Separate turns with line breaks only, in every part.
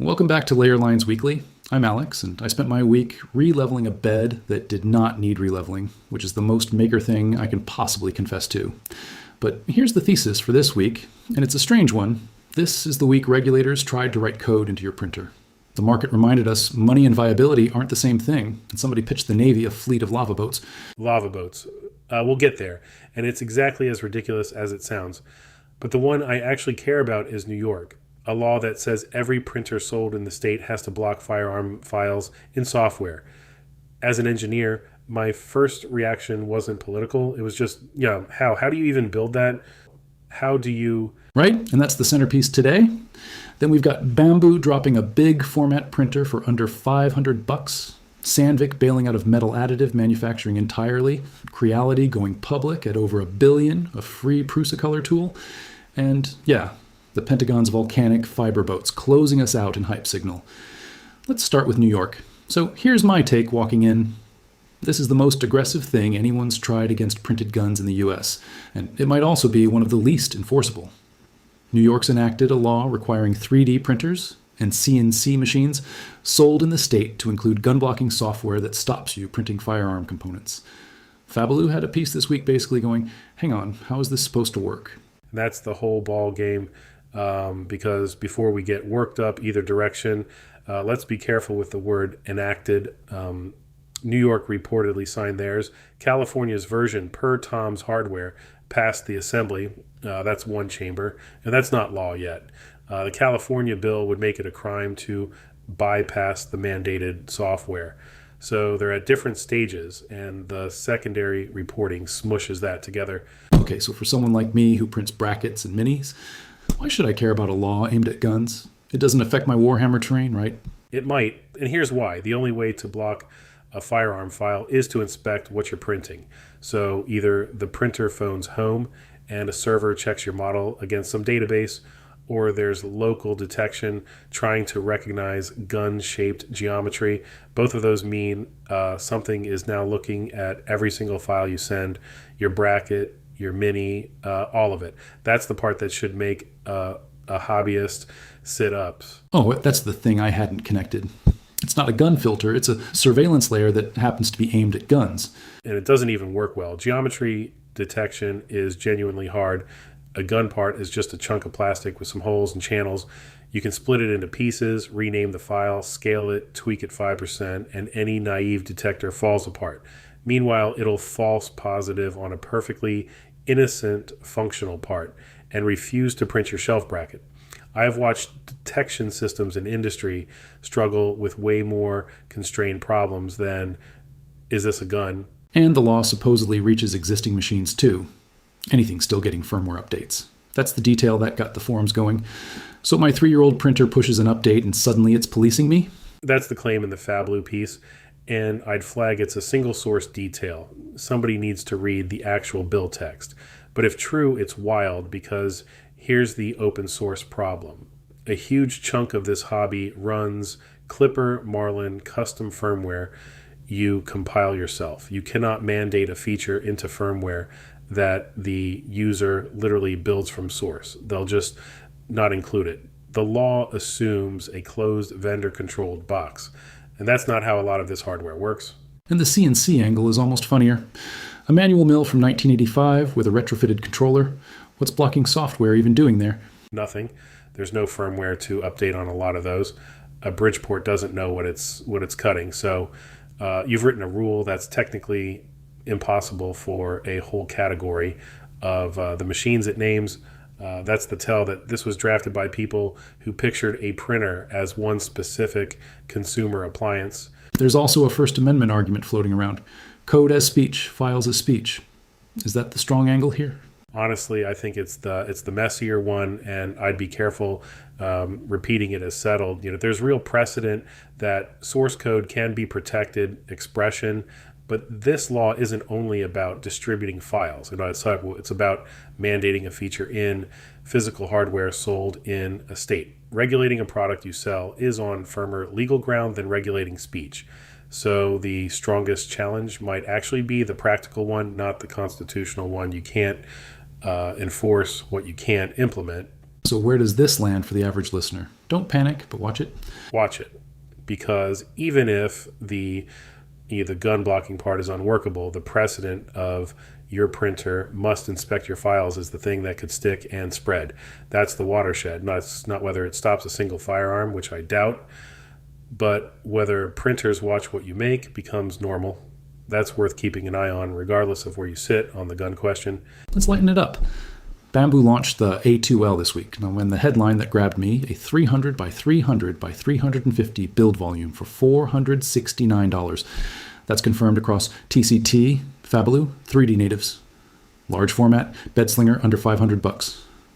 Welcome back to Layer Lines Weekly. I'm Alex, and I spent my week re-leveling a bed that did not need re-leveling, which is the most maker thing I can possibly confess to. But here's the thesis for this week, and it's a strange one. This is the week regulators tried to write code into your printer. The market reminded us money and viability aren't the same thing, and somebody pitched the Navy a fleet of lava boats.
Lava boats. We'll get there, and it's exactly as ridiculous as it sounds. But the one I actually care about is New York, a law that says every printer sold in the state has to block firearm files in software. As an engineer, my first reaction wasn't political. It was just, how do you even build that? How do you...
Right? And that's the centerpiece today. Then we've got Bambu dropping a big format printer for under $500. Sandvik bailing out of metal additive manufacturing entirely. Creality going public at over $1 billion, a free Prusa color tool. And the Pentagon's volcanic-fiber boats closing us out in hype signal. Let's start with New York. So here's my take walking in. This is the most aggressive thing anyone's tried against printed guns in the US, and it might also be one of the least enforceable. New York's enacted a law requiring 3D printers and CNC machines sold in the state to include gun blocking software that stops you printing firearm components. Fabaloo had a piece this week basically going, hang on, how is this supposed to work?
That's the whole ball game, because before we get worked up either direction, let's be careful with the word enacted. New York reportedly signed theirs. California's version, per Tom's Hardware, passed the assembly. That's one chamber, and that's not law yet. The California bill would make it a crime to bypass the mandated software. So they're at different stages, and the secondary reporting smushes that together.
Okay, so for someone like me who prints brackets and minis, why should I care about a law aimed at guns? It doesn't affect my Warhammer terrain, right?
It might, and here's why. The only way to block a firearm file is to inspect what you're printing. So either the printer phones home and a server checks your model against some database, or there's local detection trying to recognize gun-shaped geometry. Both of those mean something is now looking at every single file you send, your bracket, your mini, all of it. That's the part that should make a hobbyist sit ups.
Oh, that's the thing I hadn't connected. It's not a gun filter, it's a surveillance layer that happens to be aimed at guns.
And it doesn't even work well. Geometry detection is genuinely hard. A gun part is just a chunk of plastic with some holes and channels. You can split it into pieces, rename the file, scale it, tweak it 5%, and any naive detector falls apart. Meanwhile, it'll false positive on a perfectly innocent functional part and refuse to print your shelf bracket. I have watched detection systems in industry struggle with way more constrained problems than, is this a gun?
And the law supposedly reaches existing machines too. Anything still getting firmware updates. That's the detail that got the forums going. So my 3-year-old printer pushes an update and suddenly it's policing me?
That's the claim in the Fabaloo piece, and I'd flag it's a single source detail. Somebody needs to read the actual bill text. But if true, it's wild because here's the open source problem. A huge chunk of this hobby runs Clipper Marlin custom firmware you compile yourself. You cannot mandate a feature into firmware that the user literally builds from source. They'll just not include it. The law assumes a closed vendor-controlled box, and that's not how a lot of this hardware works.
And the CNC angle is almost funnier. A manual mill from 1985 with a retrofitted controller. What's blocking software even doing there?
Nothing. There's no firmware to update on a lot of those. A Bridgeport doesn't know what it's cutting, so you've written a rule that's technically impossible for a whole category of the machines it names. That's the tell that this was drafted by people who pictured a printer as one specific consumer appliance.
There's also a First Amendment argument floating around. Code as speech, files as speech. Is that the strong angle here?
Honestly, I think it's the messier one, and I'd be careful repeating it as settled. There's real precedent that source code can be protected expression, but this law isn't only about distributing files. It's about mandating a feature in physical hardware sold in a state. Regulating a product you sell is on firmer legal ground than regulating speech. So the strongest challenge might actually be the practical one, not the constitutional one. You can't enforce what you can't implement.
So where does this land for the average listener? Don't panic, but watch it.
Watch it, because even if the gun blocking part is unworkable, the precedent of your printer must inspect your files is the thing that could stick and spread. That's the watershed. Not whether it stops a single firearm, which I doubt, but whether printers watch what you make becomes normal. That's worth keeping an eye on, regardless of where you sit on the gun question.
Let's lighten it up. Bambu launched the A2L this week. Now, when the headline that grabbed me, a 300 by 300 by 350 build volume for $469. That's confirmed across TCT, Fablue, 3D natives. Large format, bed slinger under $500.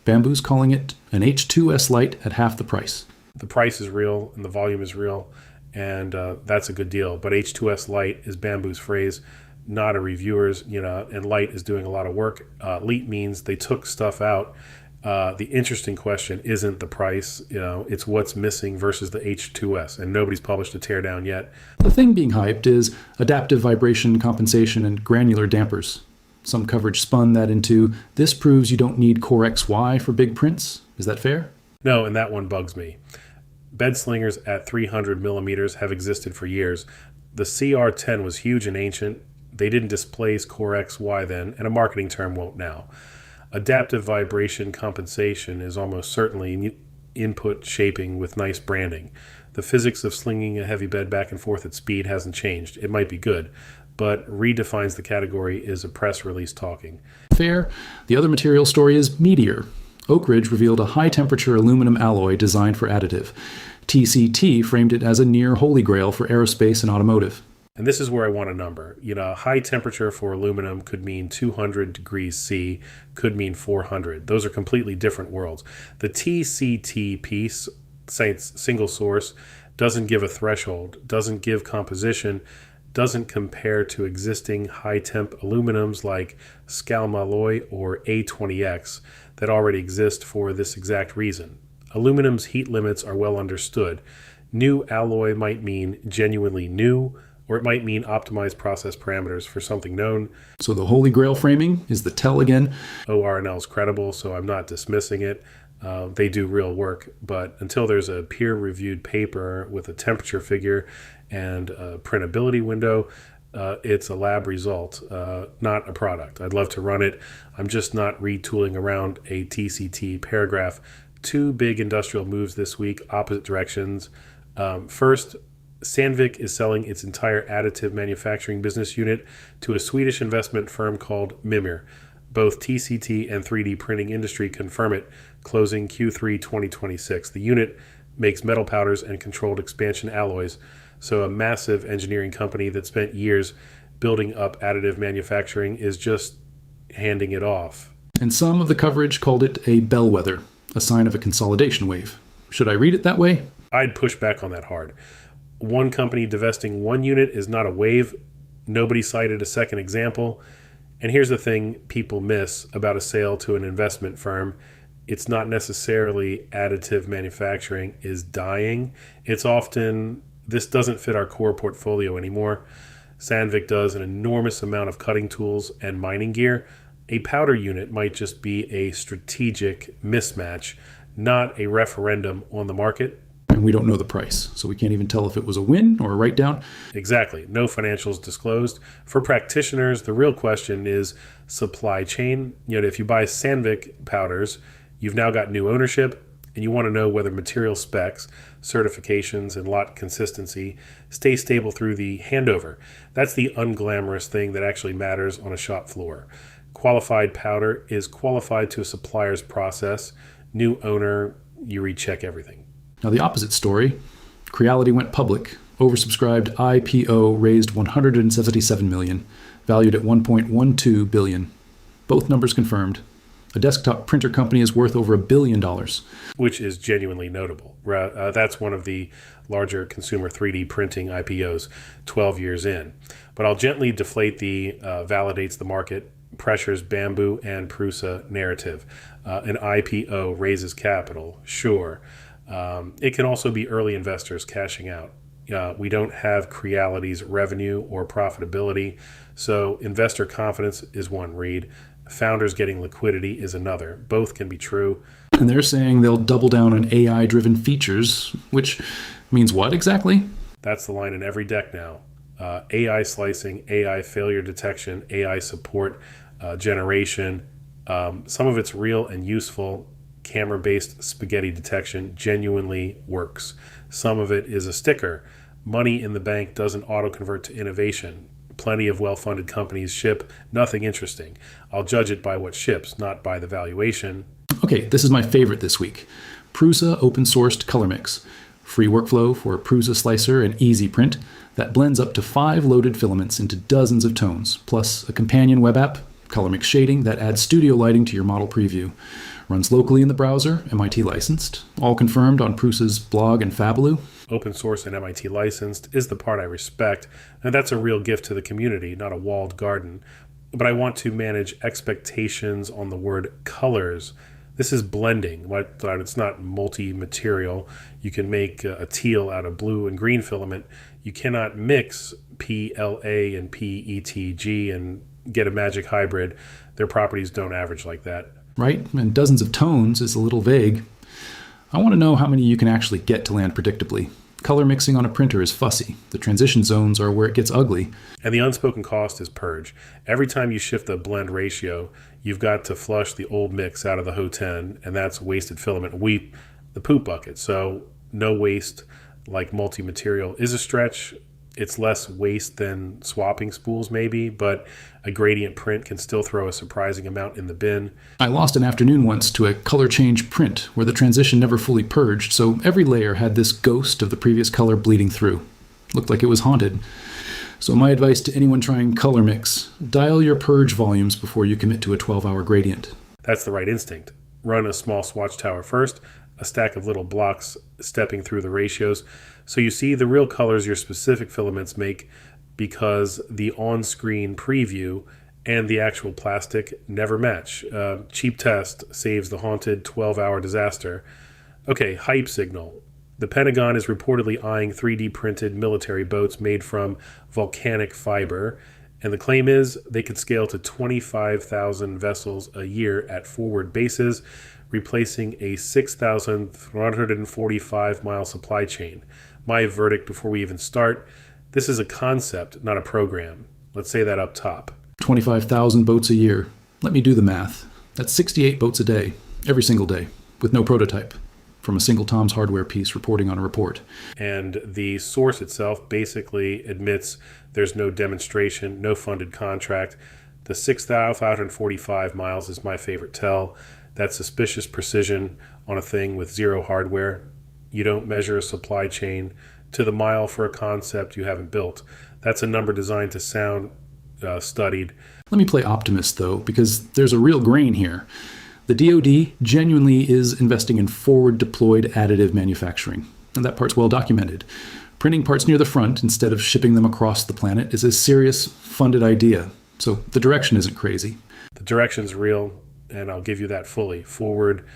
Bambu's calling it an H2S Lite at half the price.
The price is real and the volume is real, and that's a good deal. But H2S Lite is Bambu's phrase, not a reviewer's, and Lite is doing a lot of work. Lite means they took stuff out. The interesting question isn't the price, it's what's missing versus the H2S, and nobody's published a teardown yet.
The thing being hyped is adaptive vibration compensation and granular dampers. Some coverage spun that into, this proves you don't need Core XY for big prints. Is that fair?
No, and that one bugs me. Bed slingers at 300 millimeters have existed for years. The CR10 was huge and ancient. They didn't displace Core XY then, and a marketing term won't now. Adaptive vibration compensation is almost certainly input shaping with nice branding. The physics of slinging a heavy bed back and forth at speed hasn't changed. It might be good, but redefines the category is a press release talking.
Fair. The other material story is Meteor. Oak Ridge revealed a high-temperature aluminum alloy designed for additive. TCT framed it as a near holy grail for aerospace and automotive.
And this is where I want a number. High temperature for aluminum could mean 200 degrees C, could mean 400. Those are completely different worlds. The TCT piece, single source, doesn't give a threshold, doesn't give composition, doesn't compare to existing high-temp aluminums like Scalmalloy or A20X that already exist for this exact reason. Aluminum's heat limits are well understood. New alloy might mean genuinely new, or it might mean optimized process parameters for something known.
So the Holy Grail framing is the tell again.
ORNL is credible, so I'm not dismissing it. They do real work, but until there's a peer-reviewed paper with a temperature figure and a printability window, it's a lab result, not a product. I'd love to run it. I'm just not retooling around a TCT paragraph. Two big industrial moves this week, opposite directions. First, Sandvik is selling its entire additive manufacturing business unit to a Swedish investment firm called Mimir. Both TCT and 3D printing industry confirm it, closing Q3 2026. The unit makes metal powders and controlled expansion alloys, so a massive engineering company that spent years building up additive manufacturing is just handing it off.
And some of the coverage called it a bellwether, a sign of a consolidation wave. Should I read it that way?
I'd push back on that hard. One company divesting one unit is not a wave. Nobody cited a second example. And here's the thing people miss about a sale to an investment firm. It's not necessarily additive manufacturing is dying. It's often, this doesn't fit our core portfolio anymore. Sandvik does an enormous amount of cutting tools and mining gear. A powder unit might just be a strategic mismatch, not a referendum on the market.
And we don't know the price, so we can't even tell if it was a win or a write-down.
Exactly. No financials disclosed. For practitioners, the real question is supply chain. If you buy Sandvik powders, you've now got new ownership, and you want to know whether material specs, certifications, and lot consistency stay stable through the handover. That's the unglamorous thing that actually matters on a shop floor. Qualified powder is qualified to a supplier's process. New owner, you recheck everything.
Now the opposite story, Creality went public, oversubscribed IPO raised $177 million, valued at $1.12 billion. Both numbers confirmed. A desktop printer company is worth over $1 billion.
Which is genuinely notable. That's one of the larger consumer 3D printing IPOs 12 years in. But I'll gently deflate the validates the market, pressures Bambu and Prusa narrative. An IPO raises capital, sure. It can also be early investors cashing out. We don't have Creality's revenue or profitability, so investor confidence is one read. Founders getting liquidity is another. Both can be true.
And they're saying they'll double down on AI-driven features, which means what exactly?
That's the line in every deck now. AI slicing, AI failure detection, AI support generation. Some of it's real and useful. Camera-based spaghetti detection genuinely works. Some of it is a sticker. Money in the bank doesn't auto-convert to innovation. Plenty of well-funded companies ship nothing interesting. I'll judge it by what ships, not by the valuation.
Okay, this is my favorite this week. Prusa open-sourced ColorMix. Free workflow for Prusa slicer and easy print that blends up to 5 loaded filaments into dozens of tones, plus a companion web app, ColorMix Shading, that adds studio lighting to your model preview. Runs locally in the browser, MIT licensed, all confirmed on Prusa's blog and Fablu.
Open source and MIT licensed is the part I respect, and that's a real gift to the community, not a walled garden. But I want to manage expectations on the word colors. This is blending. It's not multi-material. You can make a teal out of blue and green filament. You cannot mix PLA and PETG and get a magic hybrid. Their properties don't average like that.
Right, and dozens of tones is a little vague. I want to know how many you can actually get to land predictably. Color mixing on a printer is fussy. The transition zones are where it gets ugly.
And the unspoken cost is purge. Every time you shift the blend ratio, you've got to flush the old mix out of the HO10, and that's wasted filament. The poop bucket. So no waste like multi-material is a stretch. It's less waste than swapping spools maybe, but a gradient print can still throw a surprising amount in the bin.
I lost an afternoon once to a color change print where the transition never fully purged, so every layer had this ghost of the previous color bleeding through. Looked like it was haunted. So my advice to anyone trying ColorMix, dial your purge volumes before you commit to a 12-hour gradient.
That's the right instinct. Run a small swatch tower first, a stack of little blocks stepping through the ratios, so you see the real colors your specific filaments make, because the on-screen preview and the actual plastic never match. Cheap test saves the haunted 12-hour disaster. Okay, hype signal. The Pentagon is reportedly eyeing 3D printed military boats made from volcanic fiber, and the claim is they could scale to 25,000 vessels a year at forward bases, replacing a 6,145-mile supply chain. My verdict before we even start: this is a concept, not a program. Let's say that up top.
25,000 boats a year. Let me do the math. That's 68 boats a day, every single day, with no prototype, from a single Tom's Hardware piece reporting on a report.
And the source itself basically admits there's no demonstration, no funded contract. The 6,545 miles is my favorite tell. That's suspicious precision on a thing with zero hardware. You don't measure a supply chain to the mile for a concept you haven't built. That's a number designed to sound studied.
Let me play optimist, though, because there's a real grain here. The DoD genuinely is investing in forward-deployed additive manufacturing, and that part's well documented. Printing parts near the front instead of shipping them across the planet is a serious, funded idea, so the direction isn't crazy.
The direction's real, and I'll give you that fully. Forward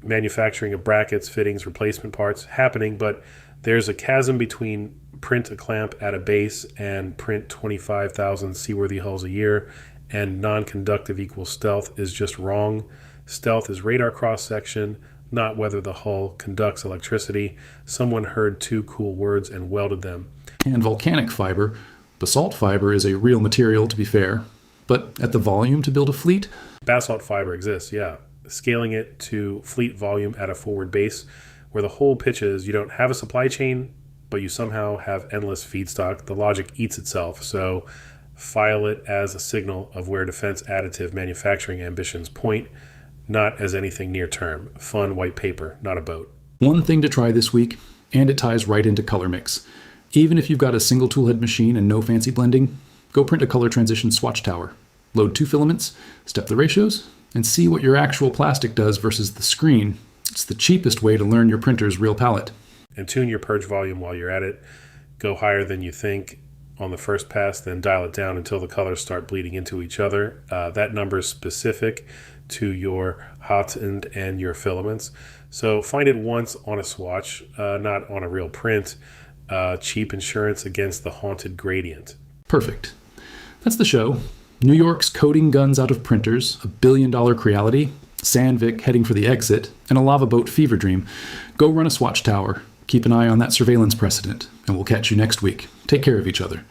manufacturing of brackets, fittings, replacement parts happening, but there's a chasm between print a clamp at a base and print 25,000 seaworthy hulls a year, and non-conductive equals stealth is just wrong. Stealth is radar cross-section, not whether the hull conducts electricity. Someone heard two cool words and welded them.
And volcanic fiber, basalt fiber, is a real material, to be fair, but at the volume to build a fleet?
Basalt fiber exists, yeah. Scaling it to fleet volume at a forward base, where the whole pitch is you don't have a supply chain, but you somehow have endless feedstock. The logic eats itself, so file it as a signal of where defense additive manufacturing ambitions point, not as anything near term. Fun white paper, not a boat.
One thing to try this week, and it ties right into ColorMix. Even if you've got a single toolhead machine and no fancy blending, go print a color transition swatch tower. Load 2 filaments, step the ratios, and see what your actual plastic does versus the screen. It's the cheapest way to learn your printer's real palette.
And tune your purge volume while you're at it. Go higher than you think on the first pass, then dial it down until the colors start bleeding into each other. That number is specific to your hot end and your filaments. So find it once on a swatch, not on a real print. Cheap insurance against the haunted gradient.
Perfect. That's the show. New York's coding guns out of printers, $1 billion Creality, Sandvik heading for the exit, and a lava boat fever dream, go run a swatch tower. Keep an eye on that surveillance precedent, and we'll catch you next week. Take care of each other.